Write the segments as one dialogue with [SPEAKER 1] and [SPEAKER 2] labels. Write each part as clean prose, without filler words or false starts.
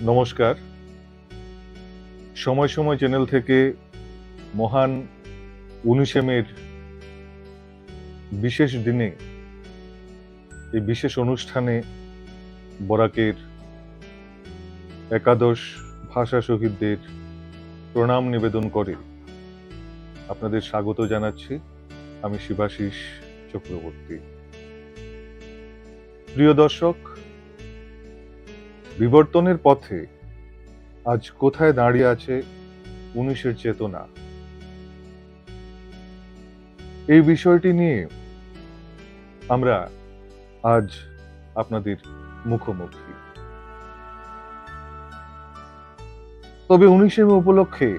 [SPEAKER 1] নমস্কার। সময় সময় চ্যানেল থেকে মহান ১৯শে মের বিশেষ দিনে এই বিশেষ অনুষ্ঠানে বরাকের একাদশ ভাষা শহীদদের প্রণাম নিবেদন করে আপনাদের স্বাগত জানাচ্ছি। আমি শিবাশিস চক্রবর্তী। প্রিয় দর্শক, বিবর্তনের পথে আজ কোথায় দাঁড়িয়ে আছে ১৯-এর চেতনা, এই বিষয়টি নিয়ে আমরা আজ আপনাদের মুখোমুখি। তবে ১৯শে মে উপলক্ষে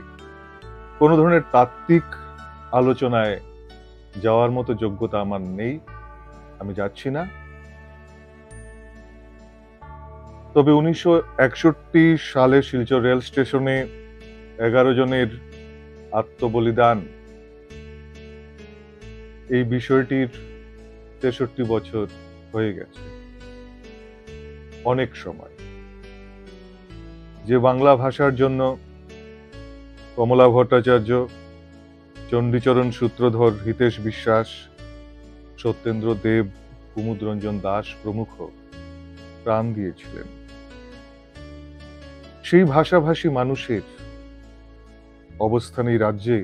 [SPEAKER 1] কোনো ধরনের তাত্ত্বিক আলোচনায় যাওয়ার মতো যোগ্যতা আমার নেই, আমি যাচ্ছি না। তবে ১৯৬১ সালে শিলচর রেল স্টেশনে ১১ জনের আত্মবলিদান, এই বিষয়টির ৬৩ বছর হয়ে গেছে। অনেক সময় যে বাংলা ভাষার জন্য কমলা ভট্টাচার্য, চণ্ডীচরণ সূত্রধর, হিতেশ বিশ্বাস, সত্যেন্দ্র দেব, কুমুদ রঞ্জন দাস প্রমুখ প্রাণ দিয়েছিলেন, সেই ভাষাভাষী মানুষের অবস্থান এই রাজ্যে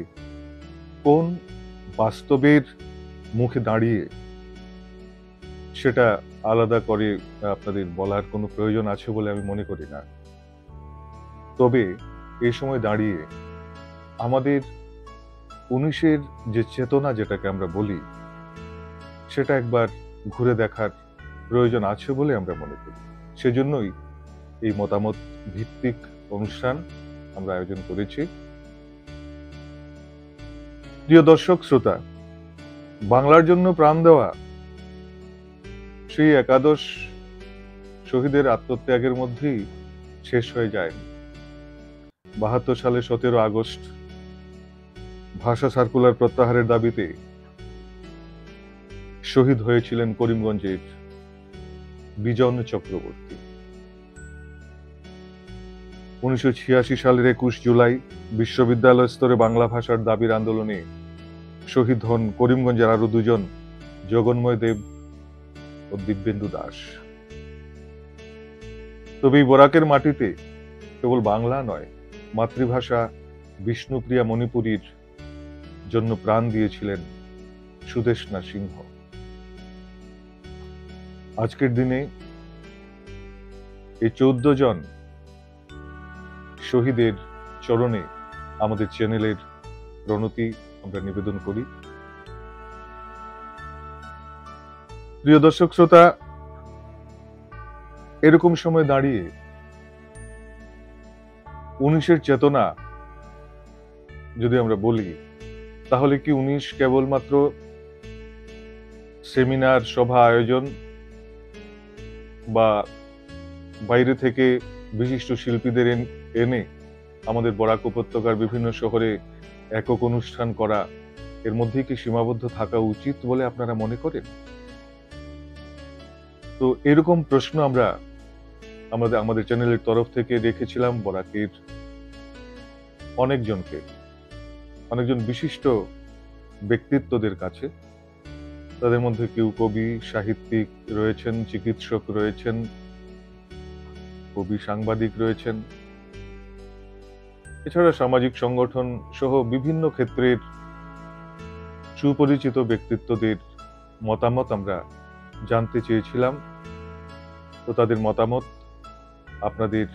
[SPEAKER 1] কোন বাস্তবের মুখে দাঁড়িয়ে, সেটা আলাদা করে আপনাদের বলার কোনো প্রয়োজন আছে বলে আমি মনে করি না। তবে এই সময় দাঁড়িয়ে আমাদের ১৯-এর যে চেতনা, যেটাকে আমরা বলি, সেটা একবার ঘুরে দেখার প্রয়োজন আছে বলে আমরা মনে করি। সেজন্যই এই মতামত ভিত্তিক অনুষ্ঠান আমরা আয়োজন করেছি। প্রিয় দর্শক শ্রোতা, বাংলার জন্য প্রাণ দেওয়া সেই একাদশ শহীদের আত্মত্যাগের মধ্যেই শেষ হয়ে যায়নি। ৭২ সালে ১৭ আগস্ট ভাষা সার্কুলার প্রত্যাহারের দাবিতে শহীদ হয়েছিলেন করিমগঞ্জের বিজন চক্রবর্তী। ১৯৮৬ সালের ২১ জুলাই বিশ্ববিদ্যালয় স্তরে বাংলা ভাষার দাবির আন্দোলনে শহীদ হন করিমগঞ্জের আরো দুজন, জগন্ময় দেব ও দিব্যেন্দু দাস। তবে এই বরাকের মাটিতে কেবল বাংলা নয়, মাতৃভাষা বিষ্ণুপ্রিয়া মণিপুরীর জন্য প্রাণ দিয়েছিলেন সুদেষ্ণা সিংহ। আজকের দিনে এই ১৪ জন শহীদের চরণে আমাদের চ্যানেলের প্রণতি আমরা নিবেদন করি। প্রিয় দর্শক শ্রোতা, এরকম সময় দাঁড়িয়ে ১৯-এর চেতনা যদি আমরা বলি, তাহলে কি ১৯ কেবলমাত্র সেমিনার, সভা আয়োজন বা বাইরে থেকে বিশিষ্ট শিল্পীদের এনে আমাদের বরাক উপত্যকার বিভিন্ন শহরে একক অনুষ্ঠান করা, এর মধ্যেই কি সীমাবদ্ধ থাকা উচিত বলে আপনারা মনে করেন? তো এরকম প্রশ্ন আমরা আমাদের চ্যানেলের তরফ থেকে রেখেছিলাম বরাকের অনেকজন বিশিষ্ট ব্যক্তিত্বদের কাছে। তাদের মধ্যে কেউ কবি, সাহিত্যিক রয়েছেন, চিকিৎসক রয়েছেন, কবি, সাংবাদিক রয়েছেন, এছাড়া সামাজিক সংগঠন সহ বিভিন্ন ক্ষেত্রের সুপরিচিত ব্যক্তিত্বদের মতামত আমরা জানতে চেয়েছিলাম। তো তাদের মতামত আপনাদের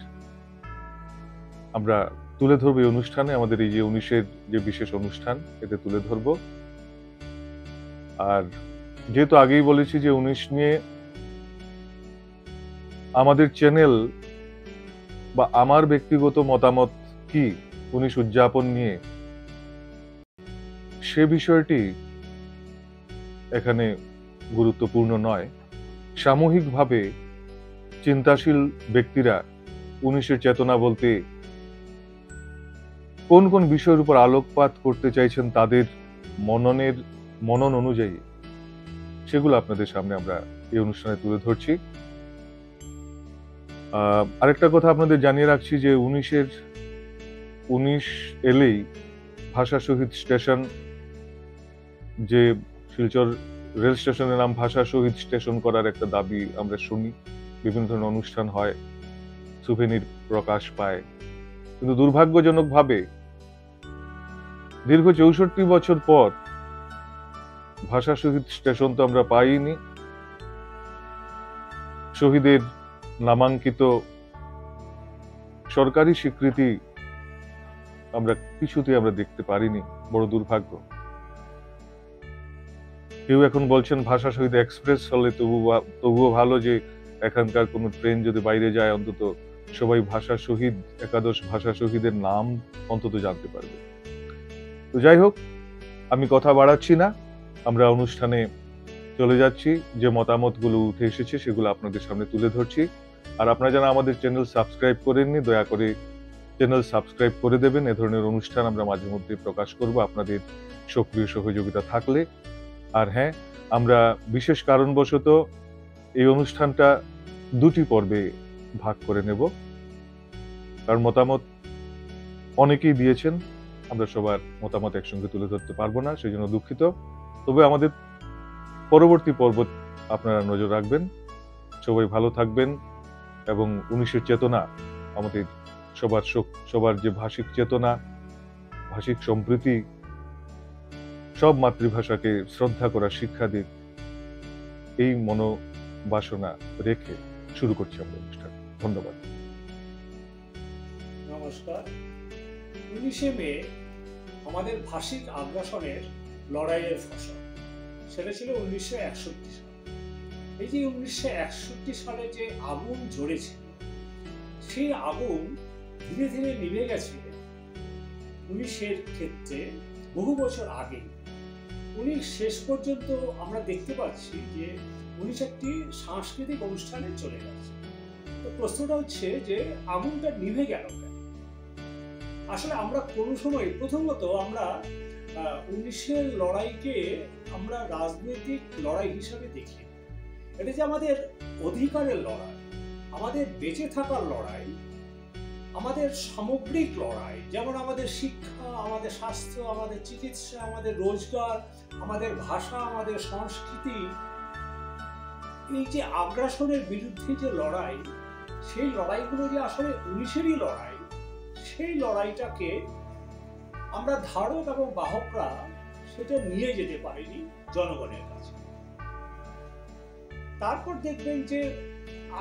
[SPEAKER 1] আমরা তুলে ধরবো এই অনুষ্ঠানে, আমাদের এই যে ১৯-এর যে বিশেষ অনুষ্ঠান, এতে তুলে ধরবো। আর যেহেতু আগেই বলেছি যে ১৯ নিয়ে আমাদের চ্যানেল বা আমার ব্যক্তিগত মতামত কি ১৯ উদযাপন নিয়ে, সে বিষয়টি এখানে গুরুত্বপূর্ণ নয়। সামূহিকভাবে চিন্তাশীল ব্যক্তিরা ১৯-এর চেতনা বলতে কোন কোন বিষয়ের উপর আলোকপাত করতে চাইছেন, তাদের মনন অনুযায়ী সেগুলো আপনাদের সামনে আমরা এই অনুষ্ঠানে তুলে ধরছি। আরেকটা কথা আপনাদের জানিয়ে রাখছি যে 19 এলেই ভাষা শহীদ স্টেশন, যে শিলচর রেল স্টেশনের নাম ভাষা শহীদ স্টেশন করার একটা দাবি আমরা শুনি, বিভিন্ন ধরনের অনুষ্ঠান হয়, সুভেনির প্রকাশ পায়, কিন্তু দুর্ভাগ্যজনকভাবে দীর্ঘ 64 বছর পর ভাষা শহীদ স্টেশন তো আমরা পাইনি। শহীদের নামাঙ্কিত সরকারি স্বীকৃতি আমরা কিছুতেই আমরা দেখতে পারিনি, বড় দুর্ভাগ্য। কেউ এখন বলছেন ভাষা শহীদ এক্সপ্রেস হলে তবুও ভালো, যে এখানকার কোনো ট্রেন যদি বাইরে যায় অন্তত সবাই ভাষা শহীদ, একাদশ ভাষা শহীদের নাম অন্তত জানতে পারবে। তো যাই হোক, আমি কথা বাড়াচ্ছি না, আমরা অনুষ্ঠানে চলে যাচ্ছি। যে মতামতগুলো উঠে এসেছে সেগুলো আপনাদের সামনে তুলে ধরছি। আর আপনারা যারা আমাদের চ্যানেল সাবস্ক্রাইব করেননি, দয়া করে চ্যানেল সাবস্ক্রাইব করে দেবেন। এ ধরনের অনুষ্ঠান আমরা মাঝে মধ্যে প্রকাশ করব আপনাদের সক্রিয় সহযোগিতা থাকলে। আর হ্যাঁ, আমরা বিশেষ কারণবশত এই অনুষ্ঠানটা দুটি পর্বে ভাগ করে নেব, কারণ মতামত অনেকেই দিয়েছেন, আমরা সবার মতামত একসঙ্গে তুলে ধরতে পারবো না, সেই জন্য দুঃখিত। তবে আমাদের পরবর্তী পর্ব আপনারা নজর রাখবেন। সবাই ভালো থাকবেন এবং 19-এর চেতনা, আমাদের সবার যে ভাষিক চেতনা, ভাষিক সম্প্রীতি, সব মাতৃভাষাকে শ্রদ্ধা করার শিক্ষা দিক, এই মনোবাসনা রেখে শুরু করছি আমরা অনুষ্ঠান। ধন্যবাদ।
[SPEAKER 2] নমস্কার। 19শে মে আমাদের ভাষিক আগ্রাসনের লড়াইয়ের ফসল, সেটা ছিল 1961 সাল। এই যে 1961 সালে যে আগুন জ্বলেছিল, সেই আগুন ধীরে ধীরে নিভে গেছে 19-এর ক্ষেত্রে বহু বছর আগে। 19 শেষ পর্যন্ত আমরা দেখতে পাচ্ছি যে 19 একটি সাংস্কৃতিক অনুষ্ঠানে চলে গেছে। তো প্রশ্নটা হচ্ছে যে আগুনটা নিভে গেল কেন? আসলে আমরা কোনো সময়, প্রথমত আমরা 19-এর লড়াইকে আমরা রাজনৈতিক লড়াই হিসাবে দেখি। এটা যে আমাদের অধিকারের লড়াই, আমাদের বেঁচে থাকার লড়াই, আমাদের সামগ্রিক লড়াই, যেমন আমাদের শিক্ষা, আমাদের স্বাস্থ্য, আমাদের চিকিৎসা, আমাদের রোজগার, আমাদের ভাষা, আমাদের সংস্কৃতি, এই যে আগ্রাসনের বিরুদ্ধে যে লড়াই, সেই লড়াইগুলো যে আসলে 19-এরই লড়াই, সেই লড়াইটাকে আমরা ধারক এবং বাহকরা সেটা নিয়ে যেতে পারিনি জনগণের কাছে। তারপর দেখবেন যে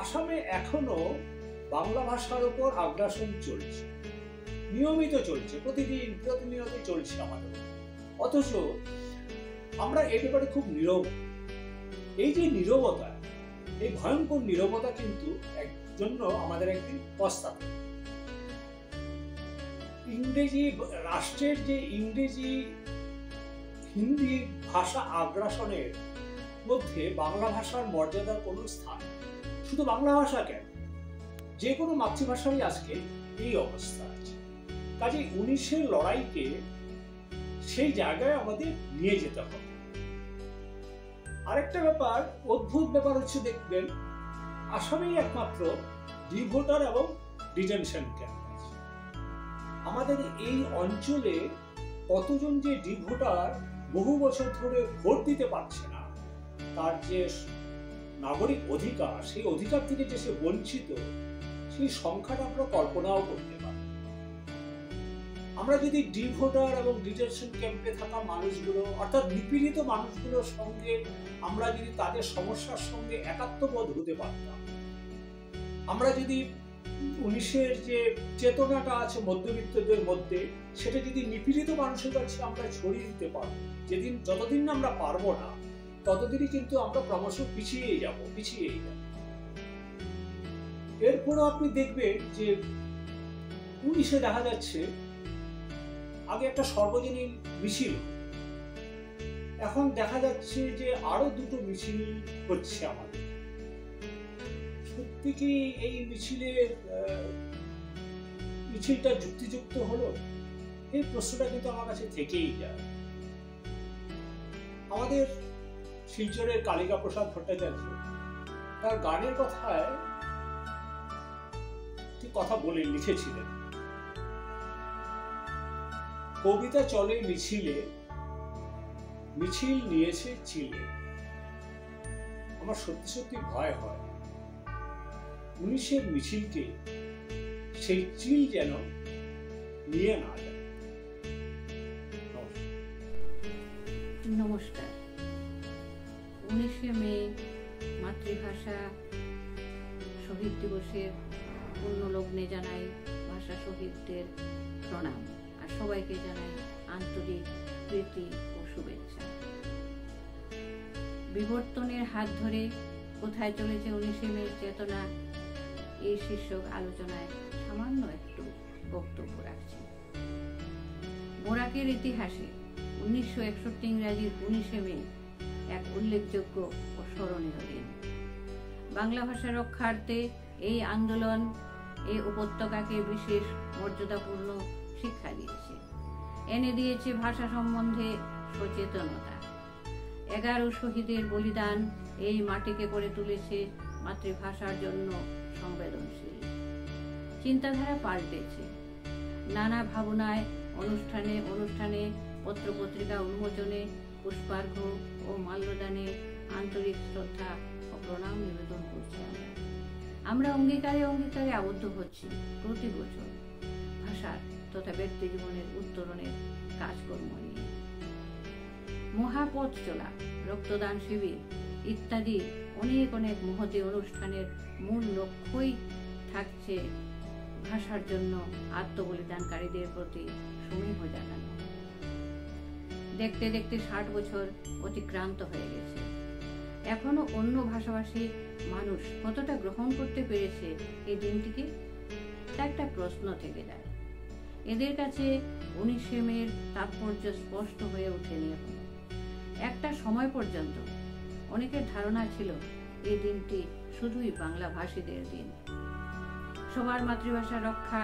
[SPEAKER 2] আসামে এখনো বাংলা ভাষার উপর আগ্রাসন চলছে, নিয়মিত চলছে, প্রতিনিয়ত চলছে আমাদের। অথচ আমরা এই ব্যাপারে খুব নীরব। এই যে নীরবতা, এই ভয়ঙ্কর নীরবতা কিন্তু জন্য আমাদের একদিন পস্তাতে। ইংরেজি রাষ্ট্রের যে ইংরেজি হিন্দি ভাষা আগ্রাসনের মধ্যে বাংলা ভাষার মর্যাদার কোনো স্থান, শুধু বাংলা ভাষা কেন, যে কোনো মাতৃভাষারই আজকে এই অবস্থা আছে। কাজে 19-এর লড়াইকে সেই জায়গায় আমাদের নিয়ে যেতে হবে। আরেকটা ব্যাপার, অদ্ভুত ব্যাপার হচ্ছে, দেখবেন আসামেই একমাত্র ডিভোটার এবং ডিটেনশন ক্যাম্প আছে। আমাদের এই অঞ্চলে কতজন যে ডিভোটার বহু বছর ধরে ভোট দিতে পারছে না, তার যে নাগরিক অধিকার, সেই অধিকার থেকে যে সে বঞ্চিত, সেই সংখ্যাটা আমরা কল্পনাও করতে পারি। আমরা যদি ডিভোটার এবং ডিটেনশন ক্যাম্পে থাকা মানুষগুলো, অর্থাৎ নিপীড়িত মানুষগুলোর সঙ্গে আমরা যদি তাদের সমস্যার সঙ্গে একাত্মবোধ হতে পারতাম, আমরা যদি 19-এর যে চেতনাটা আছে মধ্যবিত্তদের মধ্যে, সেটা যদি নিপীড়িত মানুষের কাছে আমরা ছড়িয়ে দিতে পারবো, যতদিন না আমরা পারবো না, ততদিনই কিন্তু আমরা ক্রমশ পিছিয়ে যাব। এরপরও আপনি দেখবেন যে 19-এ দেখা যাচ্ছে আগে একটা সর্বজনীন মিছিল, এখন দেখা যাচ্ছে যে আরো দুটো মিছিল হচ্ছে আমাদের। সত্যি কি এই মিছিলটা যুক্তিযুক্ত হলো? এই প্রশ্নটা কিন্তু আমার কাছে থেকেই যায়। আমাদের শিলচরের কালিকা প্রসাদ ভট্টাচার্য তার গানের কথায় কথা বলে লিখেছিলেন, কবিতা চলে মিছিলে, মিছিল নিয়েছে চিলে। আমার সত্যি সত্যি ভয় হয় 19-এর মিছিলকে সেই চিল যেন নিয়ে না যায়।
[SPEAKER 3] নমস্কার। 19শে মে মাতৃভাষা শহীদ দিবসের পুণ্যলগ্নে জানাই ভাষা শহীদদের প্রণাম, আর সবাইকে জানাই আন্তরিক প্রীতি ও শুভেচ্ছা। বিবর্তনের হাত ধরে কোথায় চলেছে 19শে মে চেতনা, এই শীর্ষক আলোচনায় সামান্য একটু বক্তব্য রাখছি। বোরাকের ইতিহাসে 1961 ইংরাজির 19শে মে এক উল্লেখযোগ্য ও স্মরণীয় দিন। বাংলা ভাষা রক্ষার্থে এই আন্দোলন এই উপত্যকাকে বিশেষ মর্যাদাপূর্ণ শিক্ষা দিয়েছে, এনে দিয়েছে ভাষা সম্বন্ধে সচেতনতা। 11 শহীদের বলিদান এই মাটিকে করে তুলেছে মাতৃভাষার জন্য সংবেদনশীল। চিন্তাধারা পাল্টেছে, নানা ভাবনায় অনুষ্ঠানে অনুষ্ঠানে পত্রপত্রিকা উন্মোচনে পুষ্পার্ঘ্য ও মাল্যদানে আন্তরিক শ্রদ্ধা ও প্রণাম নিবেদন করছি। আমরা অঙ্গীকারে অঙ্গীকারে আবদ্ধ হচ্ছি প্রতি বছর ভাষার তথা ব্যক্তি জীবনের উত্তরণের কাজকর্ম নিয়ে। মহাপথ চলা, রক্তদান শিবির ইত্যাদি অনেক অনেক মহতী অনুষ্ঠানের মূল লক্ষ্যই থাকছে ভাষার জন্য আত্মবলিদানকারীদের প্রতি সমীহ জানানো। দেখতে দেখতে 60 বছর অতিক্রান্ত হয়ে গেছে। এখনো অন্য ভাষাভাষী মানুষ কতটা গ্রহণ করতে পেরেছে এই দিনটিকে, তা একটা প্রশ্ন থেকে যায়। এদের কাছে 19শে মের তাৎপর্য স্পষ্ট হয়ে ওঠেনি এখনো। একটা সময় পর্যন্ত অনেকের ধারণা ছিল এই দিনটি শুধুই বাংলা ভাষীদের দিন। সবার মাতৃভাষা রক্ষা,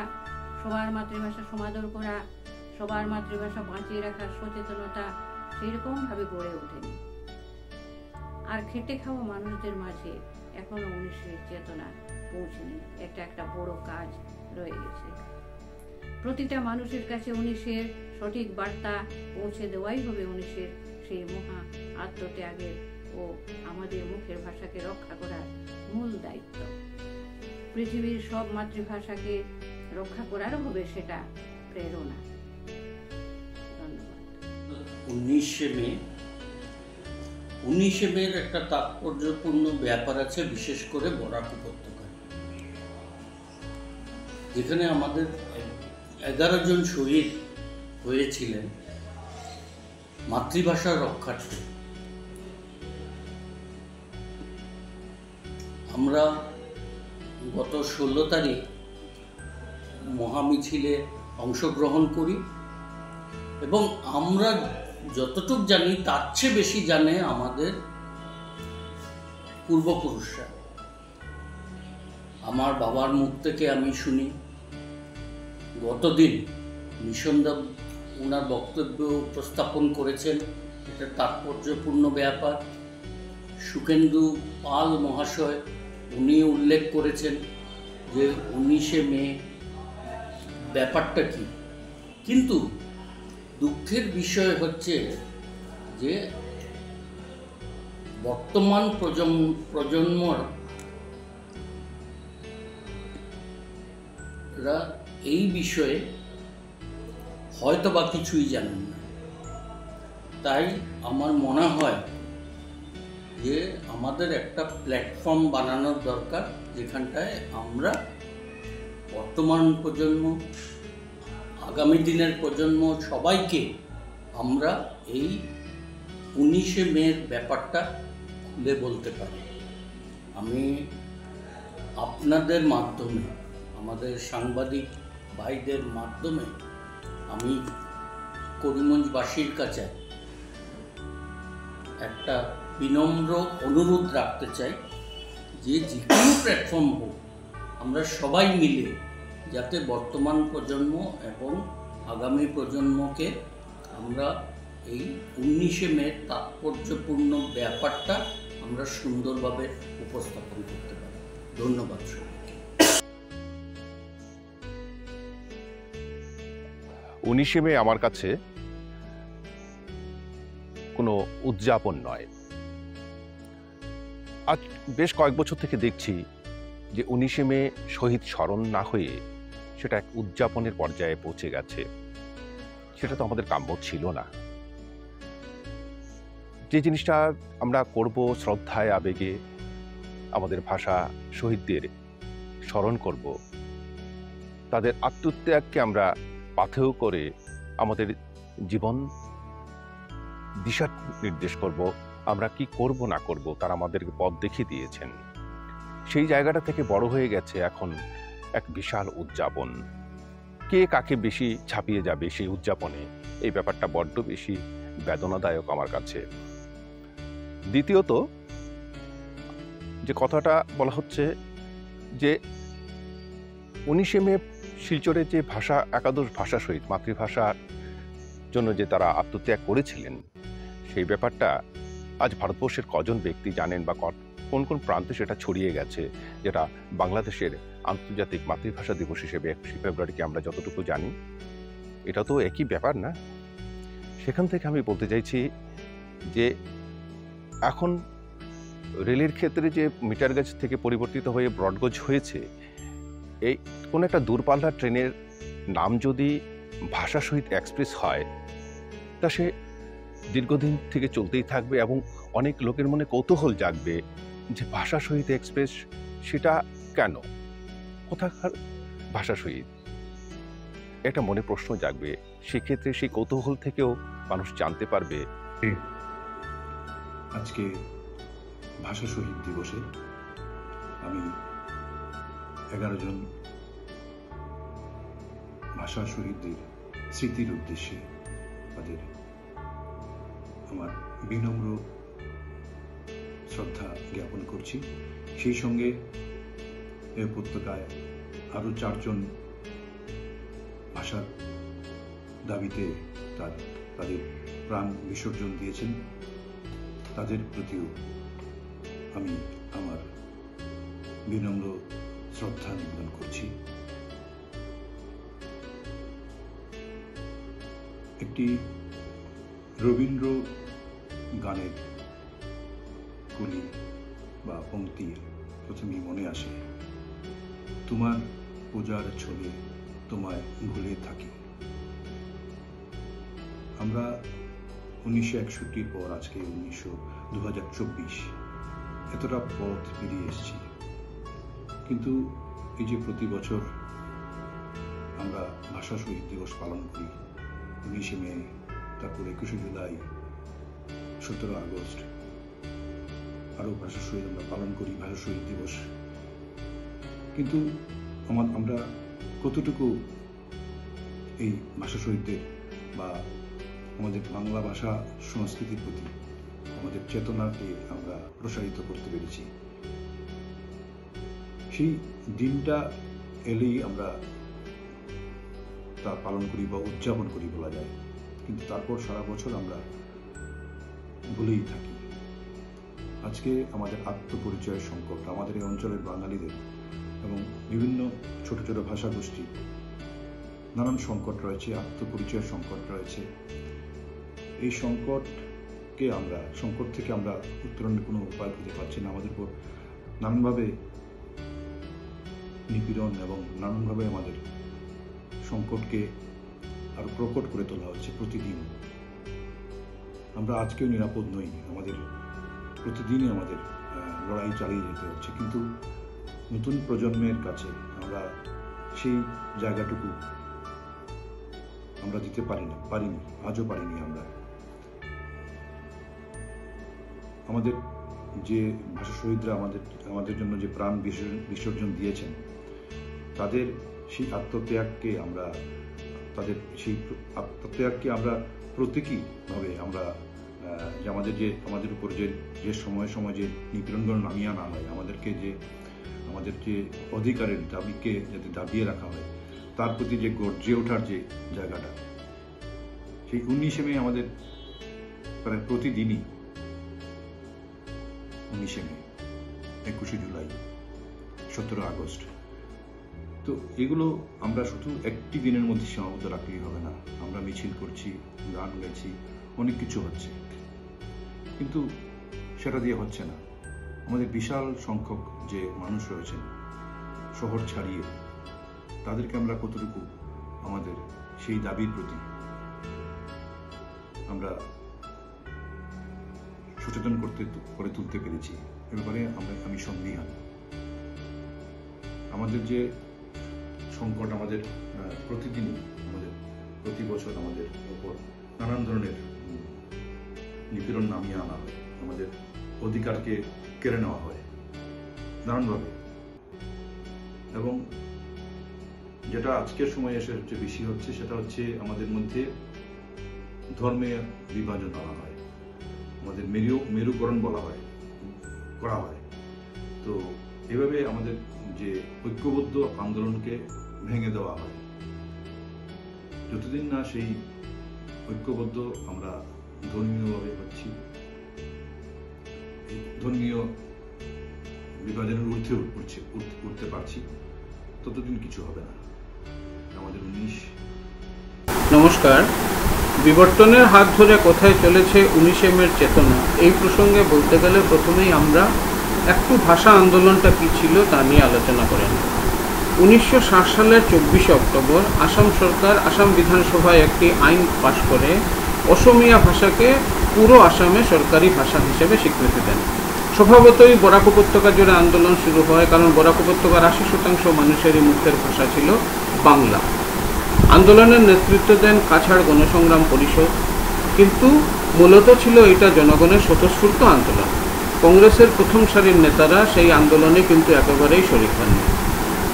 [SPEAKER 3] সবার মাতৃভাষা সমাদর করা, সবার মাতৃভাষা বাঁচিয়ে রাখার সচেতনতা সেরকম ভাবে গড়ে ওঠেনি। আর খেটে খাওয়া মানুষদের মাঝে এখনো 19এর চেতনা পৌঁছেনি। এটা একটা বড় কাজ রয়ে গেছে। প্রতিটা মানুষের কাছে 19এর সঠিক বার্তা পৌঁছে দেওয়াই হবে 19এর সেই মহা আত্মত্যাগের ও আমাদের মুখের ভাষাকে রক্ষা করার মূল দায়িত্ব। পৃথিবীর সব মাতৃভাষাকে রক্ষা করারও হবে সেটা প্রেরণা। ধন্যবাদ।
[SPEAKER 4] 19শে মের একটা তাৎপর্যপূর্ণ ব্যাপার আছে, বিশেষ করে বরাক উপত্যকায়, যেখানে আমাদের 11 জন শহীদ হয়েছিলেন মাতৃভাষা রক্ষার্থে। আমরা গত 16 তারিখ মহামিছিলে অংশগ্রহণ করি এবং আমরা যতটুকু জানি তার চেয়ে বেশি জানে আমাদের পূর্বপুরুষরা। আমার বাবার মুখ থেকে আমি শুনি, গতদিন নিঃসন্দেহ ওনার বক্তব্য উপস্থাপন করেছেন, এটা তাৎপর্যপূর্ণ ব্যাপার। সুখেন্দু পাল মহাশয় উনি উল্লেখ করেছেন যে 19শে মে ব্যাপারটা কি। কিন্তু দুঃখের বিষয় হচ্ছে যে বর্তমান প্রজন্মরা এই বিষয়ে হয়তো বা কিছুই জানেন না। তাই আমার মনে হয় যে আমাদের একটা প্ল্যাটফর্ম বানানোর দরকার, যেখানটায় আমরা বর্তমান প্রজন্ম, আগামী দিনের প্রজন্ম সবাইকে আমরা এই 19শে মের ব্যাপারটা খুলে বলতে পারি। আমি আপনাদের মাধ্যমে, আমাদের সাংবাদিক ভাইদের মাধ্যমে আমি করিমগঞ্জবাসীর কাছে একটা বিনম্র অনুরোধ রাখতে চাই যে কোনো প্ল্যাটফর্ম হোক, আমরা সবাই মিলে যাতে বর্তমান প্রজন্ম এবং আগামী প্রজন্মকে আমরা এই 19শে মের তাৎপর্যপূর্ণ ব্যাপারটা আমরা সুন্দরভাবে উপস্থাপন করতে পারি। ধন্যবাদ সবাইকে।
[SPEAKER 5] 19শে মে আমার কাছে কোনো উদযাপন নয়। আজ বেশ কয়েক বছর থেকে দেখছি যে 19শে মে শহীদ স্মরণ না হয়ে সেটা এক উদযাপনের পর্যায়ে পৌঁছে গেছে। সেটা তো আমাদের কাম্য ছিল না। যে জিনিসটা আমরা করব শ্রদ্ধায় আবেগে, আমাদের ভাষা শহীদদের স্মরণ করব, তাদের আত্মত্যাগকে আমরা পাথেয় করে আমাদের জীবন দিশা নির্দেশ করব, আমরা কি করব না করব তারা আমাদেরকে পথ দেখিয়ে দিয়েছেন। সেই জায়গাটা থেকে বড় হয়ে গেছে এখন এক বিশাল উদযাপন। কে কাকে বেশি ছাপিয়ে যাবে সেই উদযাপনে, এই ব্যাপারটা বড্ড বেশি বেদনাদায়ক আমার কাছে। দ্বিতীয়ত যে কথাটা বলা হচ্ছে যে 19শে মে শিলচরের যে ভাষা, একাদশ ভাষা শহীদ, মাতৃভাষার জন্য যে তারা আত্মত্যাগ করেছিলেন, সেই ব্যাপারটা আজ ভারতবর্ষের কজন ব্যক্তি জানেন বা কোন কোন প্রান্তে সেটা ছড়িয়ে গেছে, যেটা বাংলাদেশের আন্তর্জাতিক মাতৃভাষা দিবস হিসেবে 21শে ফেব্রুয়ারিকে আমরা যতটুকু জানি, এটা তো একই ব্যাপার না? সেখান থেকে আমি বলতে চাইছি যে এখন রেলের ক্ষেত্রে যে মিটার গেজ থেকে পরিবর্তিত হয়ে ব্রডগেজ হয়েছে, এই কোনো একটা দূরপাল্লার ট্রেনের নাম যদি ভাষা শহীদ এক্সপ্রেস হয়, তা সে দীর্ঘদিন থেকে চলতেই থাকবে এবং অনেক লোকের মনে কৌতূহল জাগবে যে ভাষা শহীদ এক্সপ্রেস সেটা কেন, কোথাকার ভাষা শহীদ, এটা মনে প্রশ্ন জাগবে। সেক্ষেত্রে সেই কৌতূহল থেকেও মানুষ জানতে পারবে।
[SPEAKER 6] আজকে ভাষা শহীদ দিবসে আমি 11 জন ভাষা শহীদদের স্মৃতির উদ্দেশ্যে তাদের আমার বিনম্র শ্রদ্ধা জ্ঞাপন করছি। সেই সঙ্গে এই উপত্যকায় আরো 4 জন ভাষার দাবিতে তাদের প্রাণ বিসর্জন দিয়েছেন, তাদের প্রতিও আমি আমার বিনম্র শ্রদ্ধা নিবেদন করছি। একটি রবীন্দ্র গানের কলি বা পংক্তি প্রথমেই মনে আসে, তোমার পূজার ছলে তোমায় ভুলে থাকি। আমরা 1961 পর আজকে 2024 এতটা পথ পেরিয়ে এসেছি, কিন্তু এই যে প্রতি বছর আমরা ভাষা শহীদ দিবস পালন করি, 19শে মে, তারপর 21শে জুলাই, 17 আগস্ট, আরো ভাষা শহীদ আমরা পালন করি ভাষা শহীদ দিবস, কিন্তু আমরা কতটুকু এই ভাষা শহীদদের বা আমাদের বাংলা ভাষা সংস্কৃতির প্রতি আমাদের চেতনাকে আমরা প্রসারিত করতে পেরেছি? সেই দিনটা এলেই আমরা তা পালন করি বা উদযাপন করি বলা যায়, কিন্তু তারপর সারা বছর আমরা ভুলেই থাকি। আজকে আমাদের আত্মপরিচয়ের সংকট, আমাদের এই অঞ্চলের বাঙালিদের এবং বিভিন্ন ছোট ছোট ভাষা গোষ্ঠী নানান সংকট রয়েছে, আত্মপরিচয়ের সংকট রয়েছে। এই সংকট থেকে আমরা উত্তরণের কোনো উপায় খুঁজে পাচ্ছি না। আমাদের উপর নানানভাবে নিপীড়ন এবং নানানভাবে আমাদের সংকটকে আরো প্রকট করে তোলা হচ্ছে প্রতিদিন। আমরা আজকেও নিরাপদ নই, আমাদের প্রতিদিনই আমাদের লড়াই চালিয়ে যেতে হচ্ছে, কিন্তু নতুন প্রজন্মের কাছে আমরা সেই জায়গাটুকু আমরা দিতে পারিনি, আজও পারিনি। আমাদের যে ভাষা শহীদরা আমাদের জন্য যে প্রাণ বিসর্জন দিয়েছেন, তাদের সেই আত্মত্যাগকে আমরা প্রতীকীভাবে আমরা আমাদের উপর যে সময় যে নিপীড়নগুলো নামিয়ে আনা হয়, আমাদের যে অধিকারের দাবিকে যাতে দাবিয়ে রাখা হয়, তার প্রতি যে গর্জে ওঠার যে জায়গাটা, সেই 19শে মে আমাদের প্রায় প্রতিদিনই 19শে মে, 21শে জুলাই, 17 আগস্ট তো এগুলো আমরা শুধু একটি দিনের মধ্যে সীমাবদ্ধ রাখলেই হবে না। আমরা মিছিল করছি, গান গাইছি, অনেক কিছু হচ্ছে, কিন্তু সেটা দিয়ে হচ্ছে না। আমাদের বিশাল সংখ্যক যে মানুষ রয়েছেন শহর ছাড়িয়ে, তাদেরকে আমরা কতটুকু আমাদের সেই দাবির প্রতি আমরা সচেতন করে তুলতে পেরেছি, এ ব্যাপারে আমি সন্দিহান। আমাদের যে সংকট, আমাদের প্রতিদিনই প্রতি বছর আমাদের উপর নানান ধরনের নিপীড়ন নামিয়ে আনা হয়, আমাদের অধিকারকে কেড়ে নেওয়া হয় নানানভাবে। এবং যেটা আজকের সময় এসে হচ্ছে বেশি হচ্ছে, সেটা হচ্ছে আমাদের মধ্যে ধর্মে বিভাজন আনা হয়, আমাদের মেরুকরণ করা হয়। তো এভাবে আমাদের যে ঐক্যবদ্ধ আন্দোলনকে ভেঙে দেওয়া হয়। যতদিন না সেই ঐক্যবদ্ধ আমরা ধর্মীয়ভাবে হচ্ছি, ধর্মীয় বিভাজনের ঊর্ধ্বে উঠতে পারছি, ততদিন কিছু হবে না। আমাদের 19
[SPEAKER 7] নমস্কার। বিবর্তনের হাত ধরে কোথায় চলেছে 19 মের চেতনা, এই প্রসঙ্গে বলতে গেলে প্রথমেই আমরা একটু ভাষা আন্দোলনটা কী ছিল তা নিয়ে আলোচনা করে নিই। 1960 সালের 24 অক্টোবর আসাম সরকার আসাম বিধানসভায় একটি আইন পাশ করে অসমীয়া ভাষাকে পুরো আসামে সরকারি ভাষা হিসেবে স্বীকৃতি দেন। স্বভাবতই বরাক উপত্যকা জুড়ে আন্দোলন শুরু হয়, কারণ বরাক উপত্যকার 80% মানুষেরই মুখের ভাষা ছিল বাংলা। আন্দোলনের নেতৃত্ব দেন কাছাড় গণসংগ্রাম পরিষদ, কিন্তু মূলত ছিল এটা জনগণের স্বতঃস্ফূর্ত আন্দোলন। কংগ্রেসের প্রথম সারির নেতারা সেই আন্দোলনে কিন্তু একেবারেই শরিক হননি।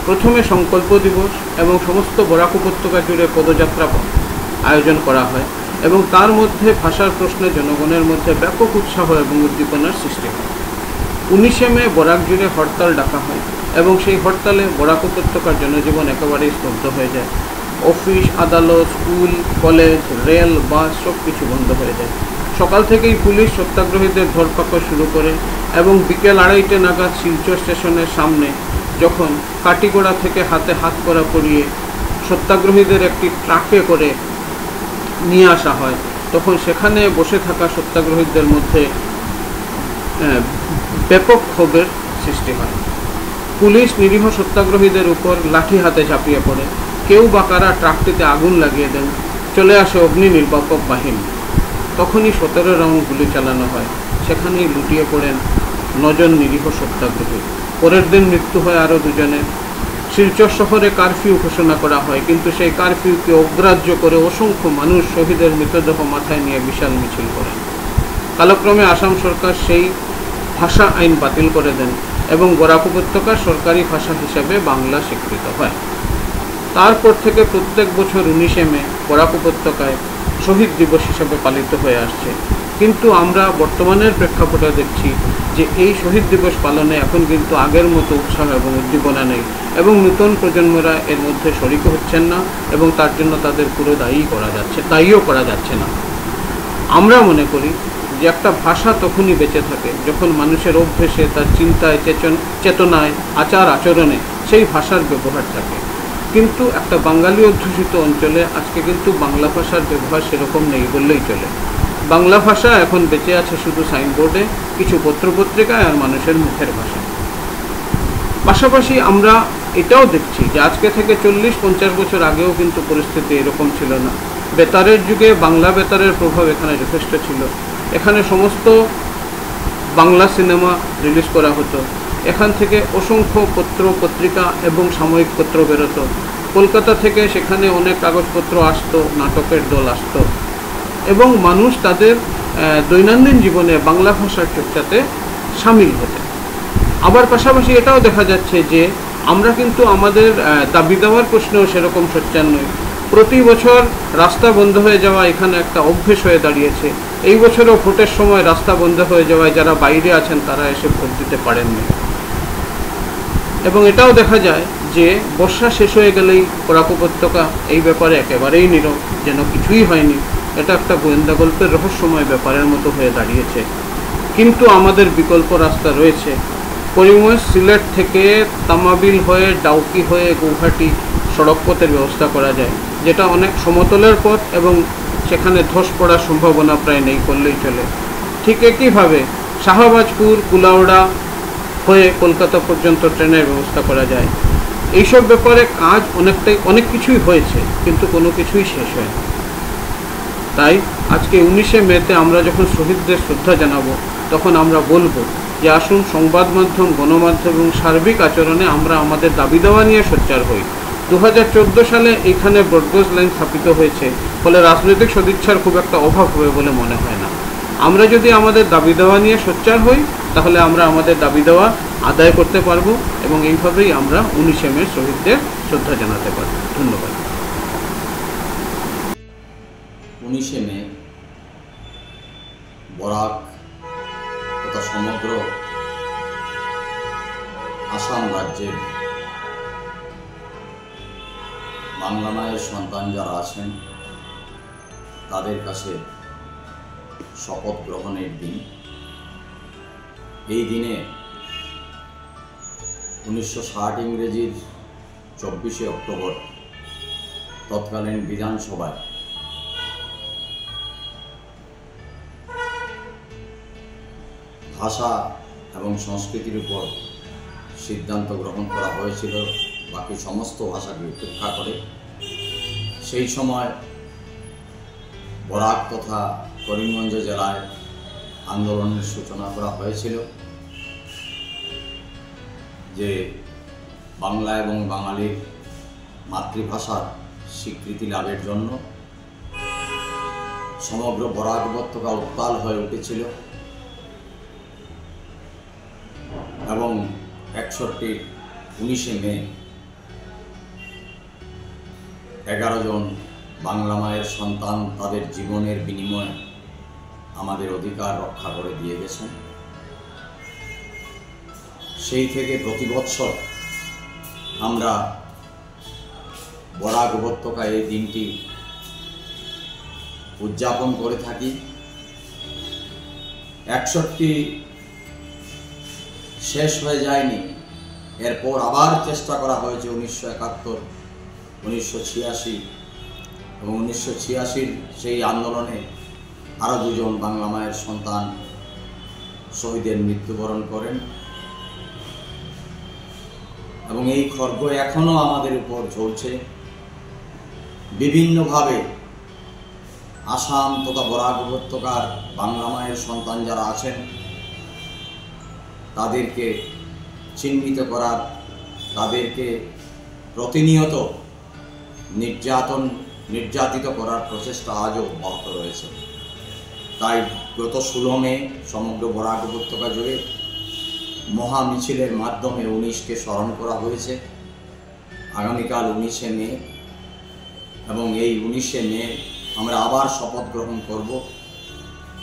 [SPEAKER 7] প্রথমে সংকল্প দিবস এবং সমস্ত বরাক উপত্যকা জুড়ে পদযাত্রা আয়োজন করা হয় এবং তার মধ্যে ভাষার প্রশ্নে জনগণের মধ্যে ব্যাপক উৎসাহ এবং উদ্দীপনার সৃষ্টি হয়। 19 মে বরাক জুড়ে হরতাল ডাকা হয় এবং সেই হরতালে বরাক উপত্যকার জনজীবন একেবারেই স্তব্ধ হয়ে যায়। অফিস, আদালত, স্কুল, কলেজ, রেল, বাস সব কিছু বন্ধ হয়ে যায়। সকাল থেকেই পুলিশ সত্যাগ্রহীদের ধরপাকড় শুরু করে এবং বিকেল 2:30 নাগাদ শিলচর স্টেশনের সামনে যখন কাটিগড়া থেকে হাতে হাত করা পরিয়ে সত্যাগ্রহীদের একটি ট্রাকে করে নিয়ে আসা হয়, তখন সেখানে বসে থাকা সত্যাগ্রহীদের মধ্যে ব্যাপক ক্ষোভের সৃষ্টি হয়। পুলিশ নিরীহ সত্যাগ্রহীদের উপর লাঠি হাতে ঝাঁপিয়ে পড়ে। কেউ বা কারা ট্রাকটিতে আগুন লাগিয়ে দেন। চলে আসে অগ্নি নির্বাপক বাহিনী। তখনই 17 রাউন্ড গুলি চালানো হয়। সেখানেই লুটিয়ে পড়েন 9 জন নিরীহ সত্যাগ্রহী। পরের দিন মৃত্যু হয় আরও 2 জনের। শিলচর শহরে কারফিউ ঘোষণা করা হয়, কিন্তু সেই কারফিউকে অগ্রাহ্য করে অসংখ্য মানুষ শহীদের মৃতদেহ মাথায় নিয়ে বিশাল মিছিল করেন। কালক্রমে আসাম সরকার সেই ভাষা আইন বাতিল করে দেন এবং বরাক উপত্যকার সরকারি ভাষা হিসেবে বাংলা স্বীকৃত হয়। তারপর থেকে প্রত্যেক বছর 19 মে বরাক উপত্যকায় শহীদ দিবস হিসেবে পালিত হয়ে আসছে। কিন্তু আমরা বর্তমানের প্রেক্ষাপটে দেখছি যে এই শহীদ দিবস পালনে এখন কিন্তু আগের মতো উৎসাহ এবং উদ্দীপনা নেই এবং নতুন প্রজন্মরা এর মধ্যে শরিক হচ্ছেন না এবং তার জন্য তাদের পুরো দায়ীও করা যাচ্ছে না। আমরা মনে করি যে একটা ভাষা তখনই বেঁচে থাকে যখন মানুষের অভ্যেসে, তার চিন্তায়, চেতনায়, আচার আচরণে সেই ভাষার ব্যবহার থাকে। কিন্তু একটা বাঙালি অধ্যুষিত অঞ্চলে আজকে কিন্তু বাংলা ভাষার ব্যবহার সেরকম নেই বললেই চলে। বাংলা ভাষা এখন বেঁচে আছে শুধু সাইনবোর্ডে, কিছু পত্রপত্রিকায় আর মানুষের মুখের ভাষা। পাশাপাশি আমরা এটাও দেখছি যে আজকে থেকে 40-50 বছর আগেও কিন্তু পরিস্থিতি এরকম ছিল না। বেতারের যুগে বাংলা বেতারের প্রভাব এখানে যথেষ্ট ছিল। এখানে সমস্ত বাংলা সিনেমা রিলিজ করা হতো। এখান থেকে অসংখ্য পত্র, পত্রিকা এবং সাময়িক পত্র বেরোতো। কলকাতা থেকে সেখানে অনেক কাগজপত্র আসতো, নাটকের দল আসতো এবং মানুষ তাদের দৈনন্দিন জীবনে বাংলা ভাষার চর্চাতে সামিল হতেন। আবার পাশাপাশি এটাও দেখা যাচ্ছে যে আমরা কিন্তু আমাদের দাবি দেওয়ার প্রশ্নেও সেরকম সোচ্চার নই। প্রতি বছর রাস্তা বন্ধ হয়ে যাওয়া এখানে একটা অভ্যেস হয়ে দাঁড়িয়েছে। এই বছরও ভোটের সময় রাস্তা বন্ধ হয়ে যাওয়ায় যারা বাইরে আছেন তারা এসে ভোট দিতে পারেননি। এবং এটাও দেখা যায় যে বর্ষা শেষ হয়ে গেলেই বরাক উপত্যকা এই ব্যাপারে একেবারেই নীরব, যেন কিছুই হয়নি। এটা একটা গোয়েন্দা গল্পের রহস্যময় ব্যাপারের মতো হয়ে দাঁড়িয়েছে। কিন্তু আমাদের বিকল্প রাস্তা রয়েছে। করিমগঞ্জ সিলেট থেকে তামাবিল হয়ে ডাউকি হয়ে গৌহাটি সড়ক পথের ব্যবস্থা করা যায়, যেটা অনেক সমতলের পথ এবং সেখানে ধস পড়ার সম্ভাবনা প্রায় নেই করলেই চলে। ঠিক একইভাবে শাহবাজপুর কুলাউড়া হয়ে কলকাতা পর্যন্ত ট্রেনের ব্যবস্থা করা যায়। এইসব ব্যাপারে কাজ অনেক কিছুই হয়েছে, কিন্তু কোনো কিছুই শেষ হয় না। তাই আজকে 19শে মেতে আমরা যখন শহীদদের শ্রদ্ধা জানাবো, তখন আমরা বলবো যে আসুন সংবাদ মাধ্যম, গণমাধ্যম এবং সার্বিক আচরণে আমরা আমাদের দাবি দেওয়া নিয়ে সোচ্চার হই। 2014 সালে এখানে ব্রডগেজ লাইন স্থাপিত হয়েছে, ফলে রাজনৈতিক সদিচ্ছার খুব একটা অভাব হবে বলে মনে হয় না। আমরা যদি আমাদের দাবি দেওয়া নিয়ে সোচ্চার হই, তাহলে আমরা আমাদের দাবি দেওয়া আদায় করতে পারবো এবং এইভাবেই আমরা 19শে মে শহীদদের শ্রদ্ধা জানাতে পারব। ধন্যবাদ।
[SPEAKER 4] 19শে মে বরাক তথা সমগ্র আসাম রাজ্যের বাংলা মায়ের সন্তান যারা আছেন তাদের কাছে শপথ গ্রহণের দিন। এই দিনে 1960 ইংরেজির 24শে অক্টোবর তৎকালীন বিধানসভায় ভাষা এবং সংস্কৃতির উপর সিদ্ধান্ত গ্রহণ করা হয়েছিল, বাকি সমস্ত ভাষাকে উপেক্ষা করে। সেই সময় বরাক তথা করিমগঞ্জ জেলায় আন্দোলনের সূচনা করা হয়েছিল যে বাংলা এবং বাঙালির মাতৃভাষার স্বীকৃতি লাভের জন্য সমগ্র বরাক উপত্যকা উত্তাল হয়ে উঠেছিল এবং 19শে মে 11 জন বাংলা মায়ের সন্তান তাদের জীবনের বিনিময়ে আমাদের অধিকার রক্ষা করে দিয়ে গেছেন। সেই থেকে প্রতি বৎসর আমরা বরাক উপত্যকায় এই দিনটি উদযাপন করে থাকি। 61 শেষ হয়ে যায়নি, এরপর আবার চেষ্টা করা হয়েছে 1971, 1986 এবং 1986 সেই আন্দোলনে আরও 2 জন বাংলা মায়ের সন্তান শহীদের মৃত্যুবরণ করেন এবং এই খড়গ এখনও আমাদের উপর ঝরছে। বিভিন্নভাবে আসাম তথা বরাক উপত্যকার বাংলা মায়ের সন্তান যারা আছেন তাদেরকে চিহ্নিত করার, তাদেরকে প্রতিনিয়ত নির্যাতিত করার প্রচেষ্টা আজও অব্যাহত রয়েছে। তাই গত 16 মে সমগ্র বরাক উপত্যকা জুড়ে মহা মিছিলের মাধ্যমে 19কে স্মরণ করা হয়েছে। আগামীকাল 19শে মে এবং এই 19শে মে আমরা আবার শপথ গ্রহণ করব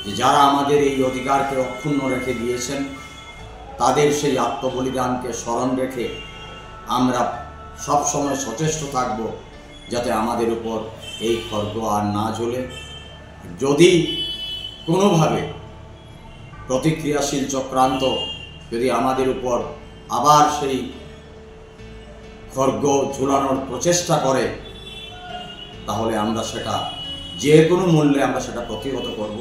[SPEAKER 4] যে যারা আমাদের এই অধিকারকে অক্ষুণ্ণ রেখে দিয়েছেন তাদের সেই আত্মবলিদানকে স্মরণ রেখে আমরা সবসময় সচেষ্ট থাকব যাতে আমাদের উপর এই খড়গ আর না ঝোলে। যদি কোনোভাবে প্রতিক্রিয়াশীল চক্রান্ত যদি আমাদের উপর আবার সেই খড়গ ঝুলানোর প্রচেষ্টা করে, তাহলে আমরা সেটা যে কোনো মূল্যে আমরা সেটা প্রতিহত করব।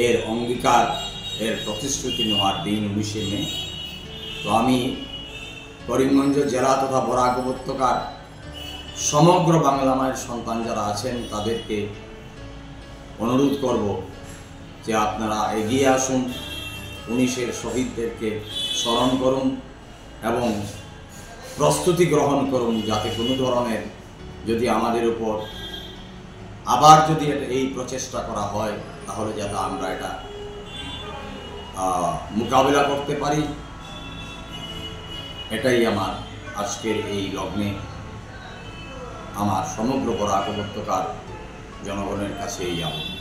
[SPEAKER 4] এর অঙ্গীকার, এর প্রতিশ্রুতি নেওয়ার দিন 19শে মে। তো আমি করিমগঞ্জ জেলা তথা বরাক উপত্যকার সমগ্র বাংলা মায়ের সন্তান যারা আছেন তাদেরকে অনুরোধ করব যে আপনারা এগিয়ে আসুন, 19এর শহীদদেরকে স্মরণ করুন এবং প্রস্তুতি গ্রহণ করুন যাতে কোনো ধরনের যদি আমাদের উপর আবার যদি এই প্রচেষ্টা করা হয় তাহলে যাতে আমরা এটা মোকাবিলা করতে পারি। এটাই আমার আজকের এই লগ্নে আমার সমগ্র বরাক উপত্যকার জনগণের কাছে এই আবেদন।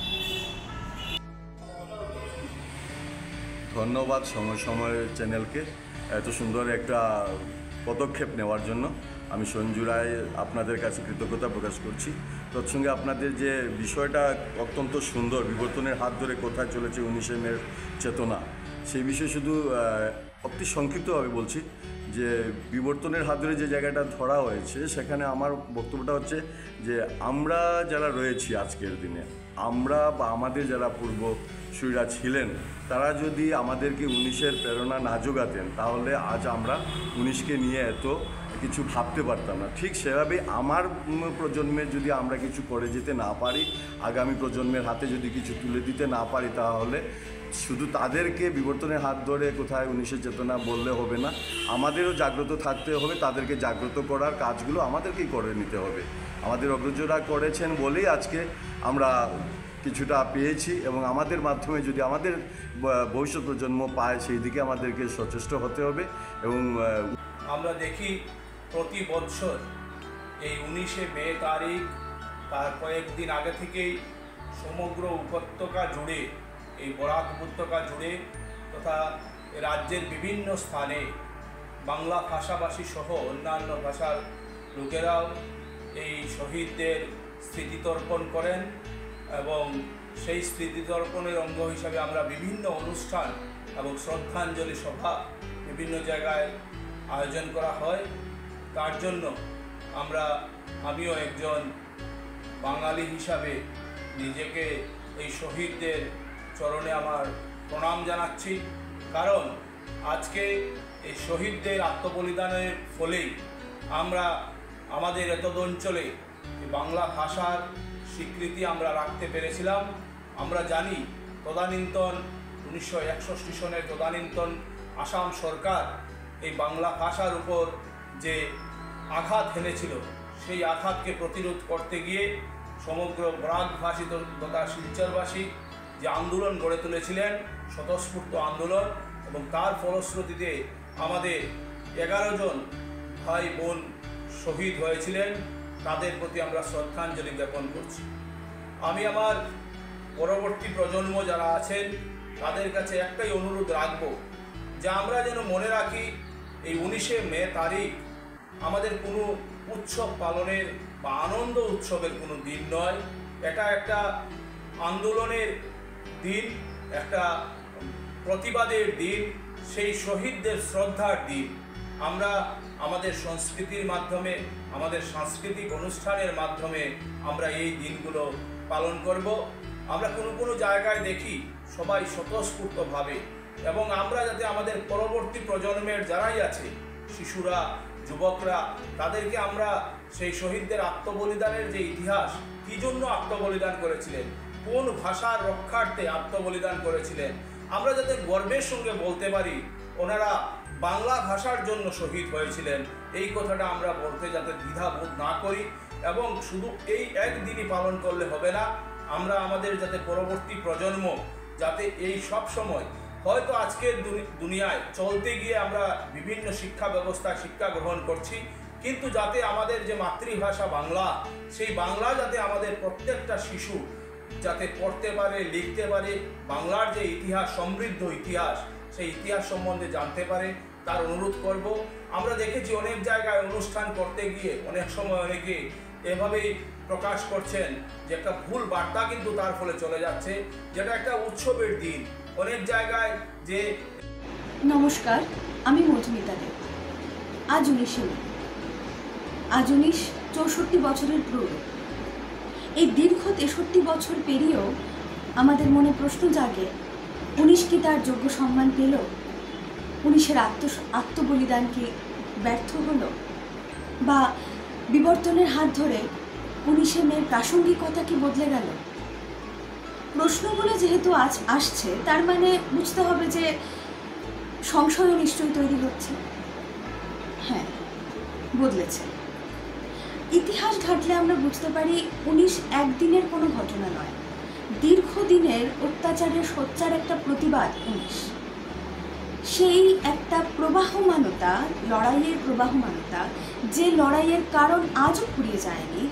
[SPEAKER 8] ধন্যবাদ সময় চ্যানেলকে এত সুন্দর একটা পদক্ষেপ নেওয়ার জন্য। আমি সঞ্জু রায় আপনাদের কাছে কৃতজ্ঞতা প্রকাশ করছি। তৎসঙ্গে আপনাদের যে বিষয়টা অত্যন্ত সুন্দর, বিবর্তনের হাত ধরে কোথায় চলেছে 19শে মের চেতনা, সেই বিষয়ে শুধু অতি সংক্ষিপ্তভাবে বলছি যে বিবর্তনের হাত ধরে যে জায়গাটা ধরা হয়েছে, সেখানে আমার বক্তব্যটা হচ্ছে যে আমরা যারা রয়েছি আজকের দিনে, আমরা বা আমাদের যারা পূর্বসূরীরা ছিলেন, তারা যদি আমাদেরকে 19-এর প্রেরণা না যোগাতেন, তাহলে আজ আমরা 19কে নিয়ে এত কিছু ভাবতে পারতাম না। ঠিক সেভাবে আমার প্রজন্মের যদি আমরা কিছু করে যেতে না পারি, আগামী প্রজন্মের হাতে যদি কিছু তুলে দিতে না পারি, তাহলে শুধু তাদেরকে বিবর্তনের হাত ধরে কোথায় 19-এর চেতনা বললে হবে না, আমাদেরও জাগ্রত থাকতে হবে। তাদেরকে জাগ্রত করার কাজগুলো আমাদেরকেই করে নিতে হবে। আমাদের অগ্রজরা করেছেন বলেই আজকে আমরা কিছুটা পেয়েছি, এবং আমাদের মাধ্যমে যদি আমাদের ভবিষ্যৎ প্রজন্ম পায়, সেই দিকে আমাদেরকে সচেষ্ট হতে হবে। এবং
[SPEAKER 9] আমরা দেখি প্রতি বছর এই 19শে মে তারিখ, তার কয়েকদিন আগে থেকেই সমগ্র উপত্যকা জুড়ে, এই বরাক উপত্যকা জুড়ে তথা রাজ্যের বিভিন্ন স্থানে বাংলা ভাষাভাষী সহ অন্যান্য ভাষার লোকেরাও এই শহীদদের স্মৃতিতর্পণ করেন, এবং সেই স্মৃতিতর্পণের অঙ্গ হিসাবে আমরা বিভিন্ন অনুষ্ঠান এবং শ্রদ্ধাঞ্জলি সভা বিভিন্ন জায়গায় আয়োজন করা হয়। তার জন্য আমিও একজন বাঙালি হিসাবে নিজেকে এই শহীদদের চরণে আমার প্রণাম জানাচ্ছি। কারণ আজকে এই শহীদদের আত্মবলিদানের ফলেই আমরা আমাদের এতদ অঞ্চলে বাংলা ভাষার স্বীকৃতি আমরা রাখতে পেরেছিলাম। আমরা জানি তদানীন্তন 1961 সনের তদানীন্তন আসাম সরকার এই বাংলা ভাষার উপর যে আঘাত হেনেছিল, সেই আঘাতকে প্রতিরোধ করতে গিয়ে সমগ্র বরাকভাষী তথা শিলচরবাসী যে আন্দোলন গড়ে তুলেছিলেন, স্বতঃস্ফূর্ত আন্দোলন, এবং তার ফলশ্রুতিতে আমাদের 11 জন ভাই বোন শহীদ হয়েছিলেন। তাদের প্রতি আমরা শ্রদ্ধাঞ্জলি জ্ঞাপন করছি। আমি আমার পরবর্তী প্রজন্ম যারা আছেন তাদের কাছে একটাই অনুরোধ রাখব, যে আমরা যেন মনে রাখি এই 19শে মে তারিখ আমাদের কোনো উৎসব পালনের বা আনন্দ উৎসবের কোনো দিন নয়। এটা একটা আন্দোলনের দিন, একটা প্রতিবাদের দিন, সেই শহীদদের শ্রদ্ধার দিন। আমরা আমাদের সংস্কৃতির মাধ্যমে, আমাদের সাংস্কৃতিক অনুষ্ঠানের মাধ্যমে আমরা এই দিনগুলো পালন করব। আমরা কোনো জায়গায় দেখি সবাই স্বতঃস্ফূর্তভাবে, এবং আমরা যাতে আমাদের পরবর্তী প্রজন্মের যারাই আছে, শিশুরা, যুবকরা, তাদেরকে আমরা সেই শহীদদের আত্মবলিদানের যে ইতিহাস, কী জন্য আত্মবলিদান করেছিলেন, কোন ভাষার রক্ষার্থে আত্মবলিদান করেছিলেন, আমরা যাতে গর্বের সঙ্গে বলতে পারি ওনারা বাংলা ভাষার জন্য শহীদ হয়েছিলেন, এই কথাটা আমরা বলতে যাতে দ্বিধাবোধ না করি। এবং শুধু এই একদিনই পালন করলে হবে না, আমরা আমাদের যাতে পরবর্তী প্রজন্ম যাতে এই সব সময়, হয়তো আজকের দুনিয়ায় চলতে গিয়ে আমরা বিভিন্ন শিক্ষা ব্যবস্থা শিক্ষা গ্রহণ করছি, কিন্তু যাতে আমাদের যে মাতৃভাষা বাংলা, সেই বাংলা যাতে আমাদের প্রত্যেকটা শিশু যাতে পড়তে পারে, লিখতে পারে, বাংলার যে ইতিহাস, সমৃদ্ধ ইতিহাস, সেই ইতিহাস সম্বন্ধে জানতে পারে, তার অনুরোধ করব। আমরা দেখেছি অনেক জায়গায় অনুষ্ঠান করতে গিয়ে অনেক সময় অনেকে এভাবেই প্রকাশ করছেন যে একটা ভুল বার্তা কিন্তু তার ফলে চলে যাচ্ছে, যেটা একটা উৎসবের দিন। অনেক জায়গায় যে
[SPEAKER 10] নমস্কার, আমি মধুমিতা দেব। আজ 19শে মে, আজ 64 বছরের প্রৌঢ়। এই দীর্ঘ 63 বছর পেরিয়েও আমাদের মনে প্রশ্ন জাগে, 19 কি তার যোগ্য সম্মান পেল? 19-এর আত্মবলিদান কি ব্যর্থ হলো? বা বিবর্তনের হাত ধরে 19শে মের প্রাসঙ্গিকতা কি বদলে গেল? প্রশ্নগুলো যেহেতু আজ আসছে, তার মানে বুঝতে হবে যে সংশয়ও নিশ্চয়ই তৈরি হচ্ছে। হ্যাঁ, বদলেছে। ইতিহাস ঘাটলে আমরা বুঝতে পারি 19 একদিনের কোনো ঘটনা নয়, দীর্ঘদিনের অত্যাচারের সোচ্চার একটা প্রতিবাদ 19। সেই একটা প্রবাহমানতা, লড়াইয়ের প্রবাহমানতা, যে লড়াইয়ের কারণ আজও ফুরিয়ে যায়নি,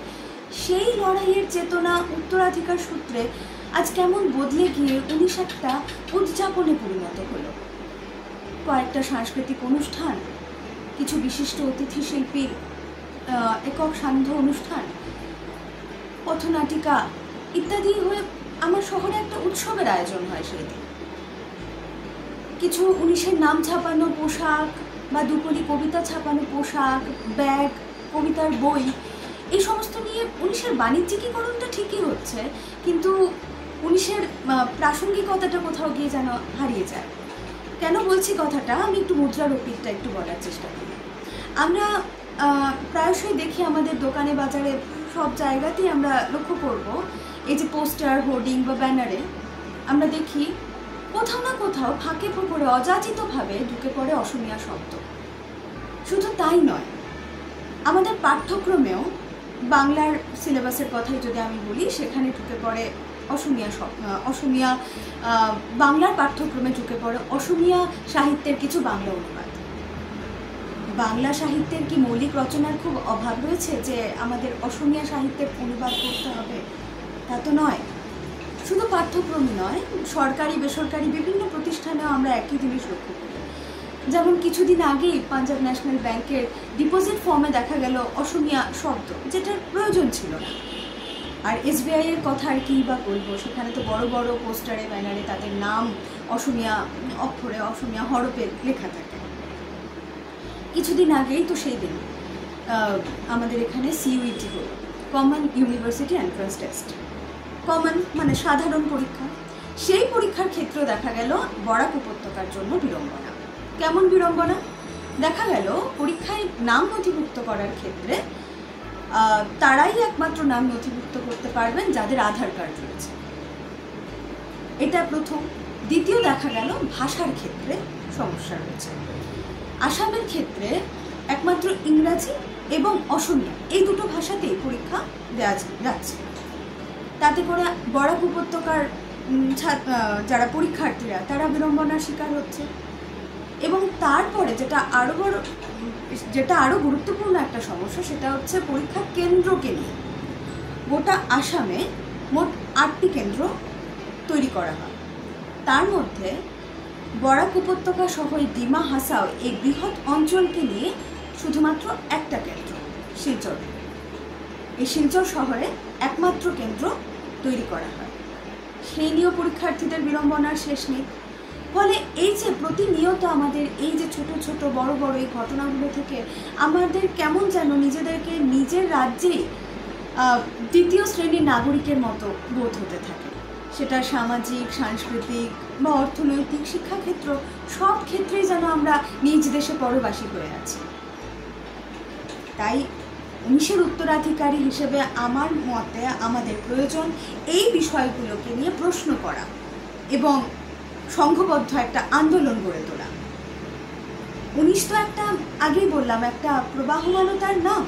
[SPEAKER 10] সেই লড়াইয়ের চেতনা উত্তরাধিকার সূত্রে আজ কেমন বদলে গিয়ে 19 একটা উদযাপনে পরিণত হলো। কয়েকটা সাংস্কৃতিক অনুষ্ঠান, কিছু বিশিষ্ট অতিথি শিল্পীর একক সান্ধ্য অনুষ্ঠান, পথনাটিকা ইত্যাদি হয়ে আমার শহরে একটা উৎসবের আয়োজন হয় সেই দিন। কিছু 19-এর নাম ছাপানো পোশাক বা দুকলি কবিতা ছাপানো পোশাক, ব্যাগ, কবিতার বই, এই সমস্ত নিয়ে 19-এর বাণিজ্যিকীকরণটা ঠিকই হচ্ছে, কিন্তু 19-এর প্রাসঙ্গিকতাটা কোথাও গিয়ে যেন হারিয়ে যায়। কেন বলছি কথাটা, আমি একটু মুদ্রার অতীতটা একটু বলার চেষ্টা করি। আমরা প্রায়শই দেখি আমাদের দোকানে বাজারে সব জায়গাতেই আমরা লক্ষ্য করব, এই যে পোস্টার, হোর্ডিং বা ব্যানারে আমরা দেখি কোথাও না কোথাও ফাঁকে ফোকরে অযাচিতভাবে ঢুকে পড়ে অসমীয়া শব্দ। শুধু তাই নয়, আমাদের পাঠ্যক্রমেও বাংলার সিলেবাসের কথাই যদি আমি বলি, সেখানে ঢুকে পড়ে অসমীয়া বাংলার পাঠ্যক্রমে ঢুকে পড়ে অসমীয়া সাহিত্যের কিছু বাংলা অনুবাদ। বাংলা সাহিত্যের কি মৌলিক রচনার খুব অভাব রয়েছে যে আমাদের অসমীয়া সাহিত্যের অনুবাদ করতে হবে? তা তো নয়। শুধু পাঠ্যক্রমই নয়, সরকারি বেসরকারি বিভিন্ন প্রতিষ্ঠানেও আমরা একই জিনিস লক্ষ্য করি। যেমন কিছুদিন আগেই পাঞ্জাব ন্যাশনাল ব্যাংকের ডিপোজিট ফর্মে দেখা গেল অসমীয়া শব্দ, যেটার প্রয়োজন ছিল না। আর SBI এর কথা আর কি বা বলবো, সেখানে তো বড় বড় পোস্টারে, ব্যানারে তাদের নাম অসমীয়া অক্ষরে, অসমীয়া হরফে লেখা থাকে। কিছুদিন আগেই তো সেই দিন আমাদের এখানে CUET হলো, common university entrance test. Common মানে সাধারণ পরীক্ষা। সেই পরীক্ষার ক্ষেত্রে দেখা গেল বরাক উপত্যকার জন্য বিড়ম্বনা। কেমন বিড়ম্বনা? দেখা গেল পরীক্ষায় নাম নথিভুক্ত করার ক্ষেত্রে তারাই একমাত্র নাম নথিভুক্ত করতে পারবেন যাদের আধার কার্ড রয়েছে। এটা প্রথম। দ্বিতীয়, দেখা গেল ভাষার ক্ষেত্রে সমস্যা রয়েছে। আসামের ক্ষেত্রে একমাত্র ইংরাজি এবং অসমীয়া, এই দুটো ভাষাতেই পরীক্ষা দেওয়া যাচ্ছে। তাতে করে বরাক উপত্যকার যারা পরীক্ষার্থীরা তারা বিড়ম্বনার শিকার হচ্ছে। এবং তারপরে যেটা আরও গুরুত্বপূর্ণ একটা সমস্যা, সেটা হচ্ছে পরীক্ষা কেন্দ্রকে নিয়ে। গোটা আসামে মোট 8টি কেন্দ্র তৈরি করা হয়। তার মধ্যে বরাক উপত্যকা সহ ডিমা হাসাও এই বৃহৎ অঞ্চলকে নিয়ে শুধুমাত্র একটা কেন্দ্র, শিলচর। এই শিলচর শহরে একমাত্র কেন্দ্র তৈরি করা হয়। সেই নিয়েও পরীক্ষার্থীদের বিড়ম্বনার শেষ নেই। ফলে এই যে প্রতিনিয়ত আমাদের এই যে ছোট ছোট বড় বড় এই ঘটনাগুলো থেকে আমাদের কেমন যেন নিজেদেরকে নিজের রাজ্যেই দ্বিতীয় শ্রেণীর নাগরিকের মতো বোধ হতে থাকে। সেটা সামাজিক, সাংস্কৃতিক বা অর্থনৈতিক, শিক্ষাক্ষেত্র, সব ক্ষেত্রেই যেন আমরা নিজ দেশে পরবাসী হয়ে আছি। তাই 19-এর উত্তরাধিকারী হিসেবে আমার মতে আমাদের প্রয়োজন এই বিষয়গুলোকে নিয়ে প্রশ্ন করা এবং সংঘবদ্ধ একটা আন্দোলন গড়ে তোলা। 19 তো একটা, আগেই বললাম, একটা প্রবাহমানতার নাম।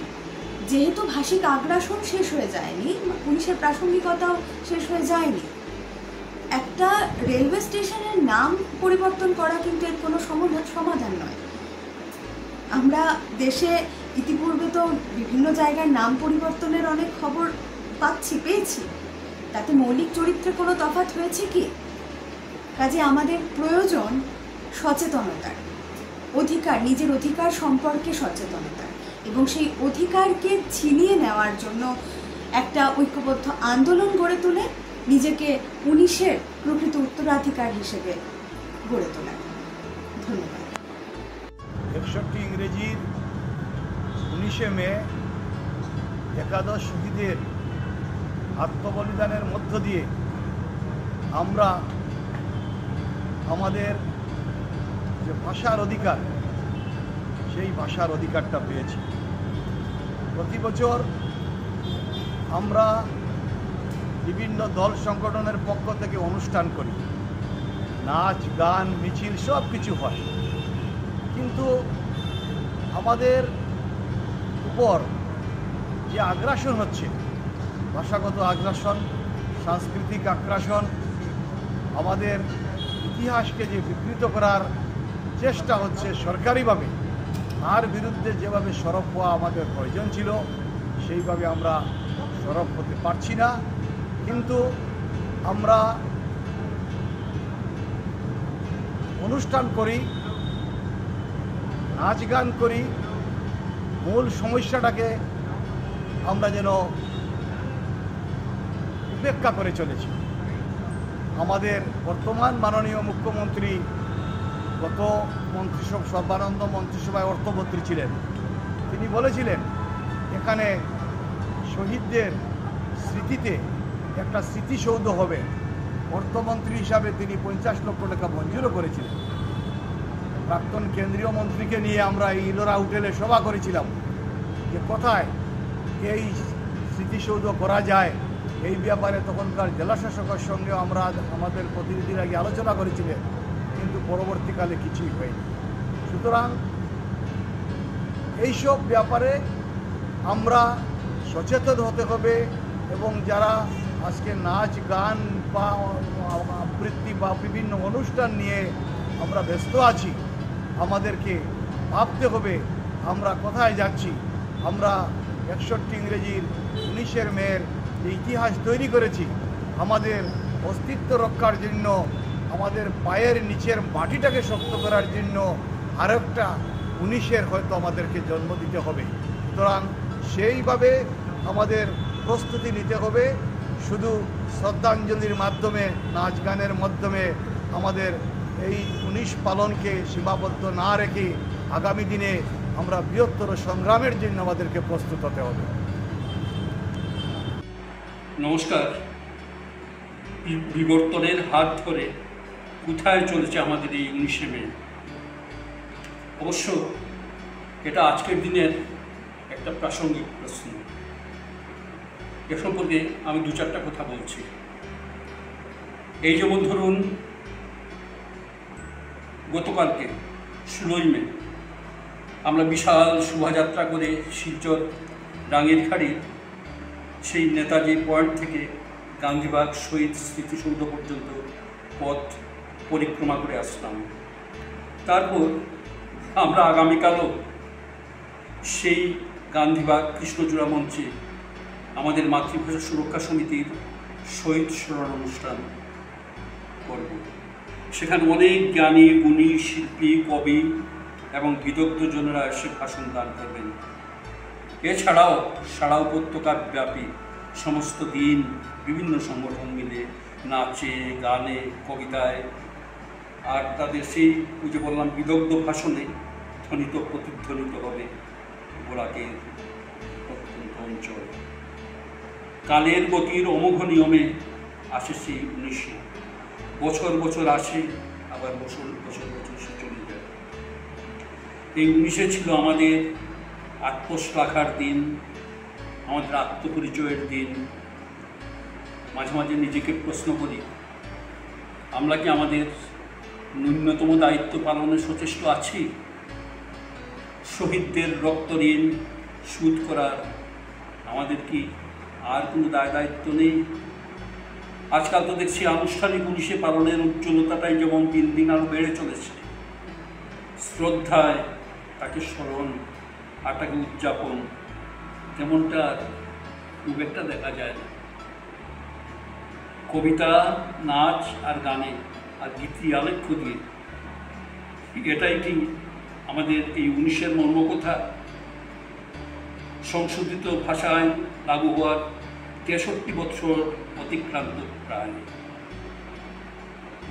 [SPEAKER 10] যেহেতু ভাষিক আগ্রাসন শেষ হয়ে যায়নি, 19-এর প্রাসঙ্গিকতাও শেষ হয়ে যায়নি, একটা রেলওয়ে স্টেশনের নাম পরিবর্তন করা কিন্তু এর কোনো সমাধান নয়। আমরা দেশে ইতিপূর্বে তো বিভিন্ন জায়গায় নাম পরিবর্তনের অনেক খবর পেয়েছি। তাতে মৌলিক চরিত্রে কোনো তফাৎ হয়েছে কি? কাজে আমাদের প্রয়োজন সচেতনতার, নিজের অধিকার সম্পর্কে সচেতনতার, এবং সেই অধিকারকে ছিনিয়ে নেওয়ার জন্য একটা ঐক্যবদ্ধ আন্দোলন গড়ে তুলে নিজেকে 19-এর প্রকৃত উত্তরাধিকার হিসেবে গড়ে তোলা। ধন্যবাদ।
[SPEAKER 11] 61 ইংরেজির 19শে মে একাদশ শহীদের আত্মবলিদানের মধ্য দিয়ে আমরা আমাদের যে ভাষার অধিকার, সেই ভাষার অধিকারটা পেয়েছি। প্রতি বছর আমরা বিভিন্ন দল সংগঠনের পক্ষ থেকে অনুষ্ঠান করি, নাচ, গান, মিছিল সব কিছু হয়, কিন্তু আমাদের উপর যে আগ্রাসন হচ্ছে, ভাষাগত আগ্রাসন, সাংস্কৃতিক আগ্রাসন, আমাদের ইতিহাসকে যে বিকৃত করার চেষ্টা হচ্ছে সরকারিভাবে, তার বিরুদ্ধে যেভাবে সরব হওয়া আমাদের প্রয়োজন ছিল সেইভাবে আমরা সরব হতে পারছি না। কিন্তু আমরা অনুষ্ঠান করি, নাচ গান করি, মূল সমস্যাটাকে আমরা যেন উপেক্ষা করে চলেছি। আমাদের বর্তমান মাননীয় মুখ্যমন্ত্রী গত মন্ত্রিসভা সর্বানন্দ মন্ত্রিসভায় অর্থমন্ত্রী ছিলেন, তিনি বলেছিলেন এখানে শহীদদের স্মৃতিতে একটা স্মৃতিসৌধ হবে। অর্থমন্ত্রী হিসাবে তিনি 50 লক্ষ টাকা মঞ্জুরও করেছিলেন। প্রাক্তন কেন্দ্রীয় মন্ত্রীকে নিয়ে আমরা এই ইলোরা হোটেলে সভা করেছিলাম যে কোথায় এই স্মৃতিসৌধ করা যায়, এই ব্যাপারে তখনকার জেলাশাসকের সঙ্গে আমরা আমাদের প্রতিনিধিরা গিয়ে আলোচনা করেছিলেন, কিন্তু পরবর্তীকালে কিছুই হয়নি। সুতরাং এইসব ব্যাপারে আমরা সচেতন হতে হবে এবং যারা আজকে নাচ গান বা আবৃত্তি বা বিভিন্ন অনুষ্ঠান নিয়ে আমরা ব্যস্ত আছি, আমাদেরকে ভাবতে হবে আমরা কোথায় যাচ্ছি। আমরা 61 ইংরেজির 19 মেয়ের যে ইতিহাস তৈরি করেছি, আমাদের অস্তিত্ব রক্ষার জন্য, আমাদের পায়ের নিচের মাটিটাকে শক্ত করার জন্য আরেকটা 19 হয়তো আমাদেরকে জন্ম দিতে হবে। সুতরাং সেইভাবে আমাদের প্রস্তুতি নিতে হবে। শুধু শ্রদ্ধাঞ্জলির মাধ্যমে, নাচ গানের মাধ্যমে আমাদের এই 19 পালনকে সীমাবদ্ধ না রেখে আগামী দিনে আমরা বৃহত্তর সংগ্রামের জন্য আমাদেরকে প্রস্তুত হতে হবে।
[SPEAKER 12] নমস্কার। বিবর্তনের হাত ধরে কোথায় চলেছে আমাদের এই 19 মে? অবশ্য এটা আজকের দিনের একটা প্রাসঙ্গিক প্রশ্ন। এ সম্পর্কে আমি 2-4টা কথা বলছি। এই যেমন ধরুন, গতকালকে 16ই মে আমরা বিশাল শোভাযাত্রা করে শিলচর রাঙ্গিরখাড়ির সেই নেতাজি পয়েন্ট থেকে গান্ধীবাগ শহীদ স্মৃতিসৌধ পর্যন্ত পথ পরিক্রমা করে আসলাম। তারপর আমরা আগামীকালও সেই গান্ধীবাগ কৃষ্ণচূড়া মঞ্চে আমাদের মাতৃভাষা সুরক্ষা সমিতির শহীদ স্মরণ অনুষ্ঠান করব। সেখানে অনেক জ্ঞানী, গুণী, শিল্পী, কবি এবং বিদগ্ধজনেরা এসে ভাষণ দান করবেন। এছাড়াও সারা উপত্যকা ব্যাপী সমস্ত দিন বিভিন্ন সংগঠন মিলে নাচে, গানে, কবিতায় আর তাদের সেই যে বললাম বিদগ্ধ ভাষণে ধ্বনিত প্রতিধ্বনিত হবে বরাকের প্রত্যন্ত অঞ্চল। কালের গতির অমোঘ নিয়মে আসে সেই 19। বছর বছর আসে, আবার বছর বছর সে চলে যায়। এই 19 ছিল আমাদের আত্মশ্লাঘার দিন, আমাদের আত্মপরিচয়ের দিন। মাঝে মাঝে নিজেকে প্রশ্ন করি, আমরা কি আমাদের ন্যূনতম দায়িত্ব পালনে সচেষ্ট আছি? শহীদদের রক্ত ঋণ শোধ করার আমাদের কি আর কোনো দায়িত্ব নেই? আজকাল তো দেখছি আনুষ্ঠানিক 19 পালনের উজ্জ্বলতাটাই যেমন দিন দিন আরও বেড়ে চলেছে। শ্রদ্ধায় তাকে স্মরণ আর তাকে উদযাপন তেমনটা খুব একটা দেখা যায় না। কবিতা, নাচ আর গানে আর গীতি আলেখ্য দিয়ে এটাই কি আমাদের এই 19 মর্মকথা? সংশোধিত ভাষায় লাগু হওয়ার 63 বছর অতিক্রান্ত প্রায়।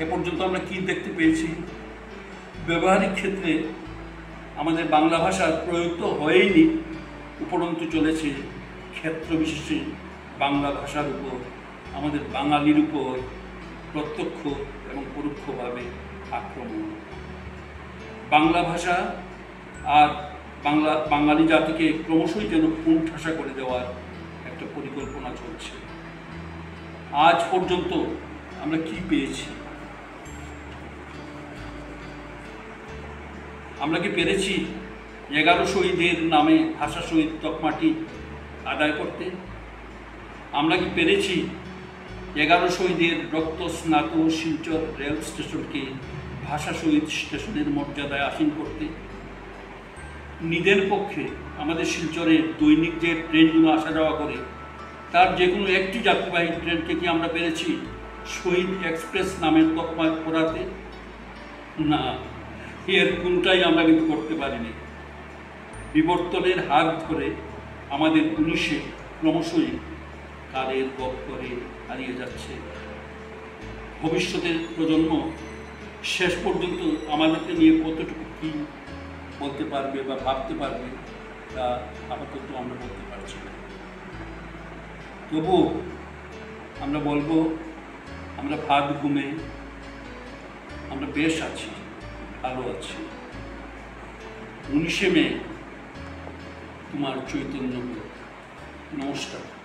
[SPEAKER 12] এ পর্যন্ত আমরা কি দেখতে পেয়েছি? ব্যবহারিক ক্ষেত্রে আমাদের বাংলা ভাষার প্রয়োগ তো হয়নি, উপরন্তু চলেছে ক্ষেত্র বিশেষে বাংলা ভাষার উপর, আমাদের বাঙালির উপর প্রত্যক্ষ এবং পরোক্ষভাবে আক্রমণ। বাংলা ভাষা আর বাঙালি জাতিকে ক্রমশই যেন কোণঠাসা করে দেওয়ার একটা পরিকল্পনা চলছে। আজ পর্যন্ত আমরা কি পেয়েছি? আমরা কি পেরেছি 11 শহীদের নামে ভাষা শহীদ তকমাটি আদায় করতে? আমরা কি পেরেছি 11 শহীদের রক্ত স্নাত শিলচর রেল স্টেশনকে ভাষা শহীদ স্টেশনের মর্যাদায় আসীন করতে? নিজের পক্ষে আমাদের শিলচরে দৈনিক যে ট্রেনগুলো আসা যাওয়া করে তার যে কোনো একটি যাত্রীবাহী ট্রেনকে কি আমরা পেরেছি শহীদ এক্সপ্রেস নামের তকমা পড়াতে? না, এর কোনটাই আমরা কিন্তু করতে পারিনি। বিবর্তনের হাত ধরে আমাদের 19 ক্রমশই কালের গহ্বরে হারিয়ে যাচ্ছে। ভবিষ্যতের প্রজন্ম শেষ পর্যন্ত আমাদেরকে নিয়ে কতটুকু কী বলতে পারবে বা ভাবতে পারবে তা আপাতত আমরা বলতে পারছি না। তবুও আমরা বলবো আমরা ভাত ঘুমে আমরা বেশ আছি, ভালো আছি। 19শে মে তোমার চৈতন্য। নমস্কার।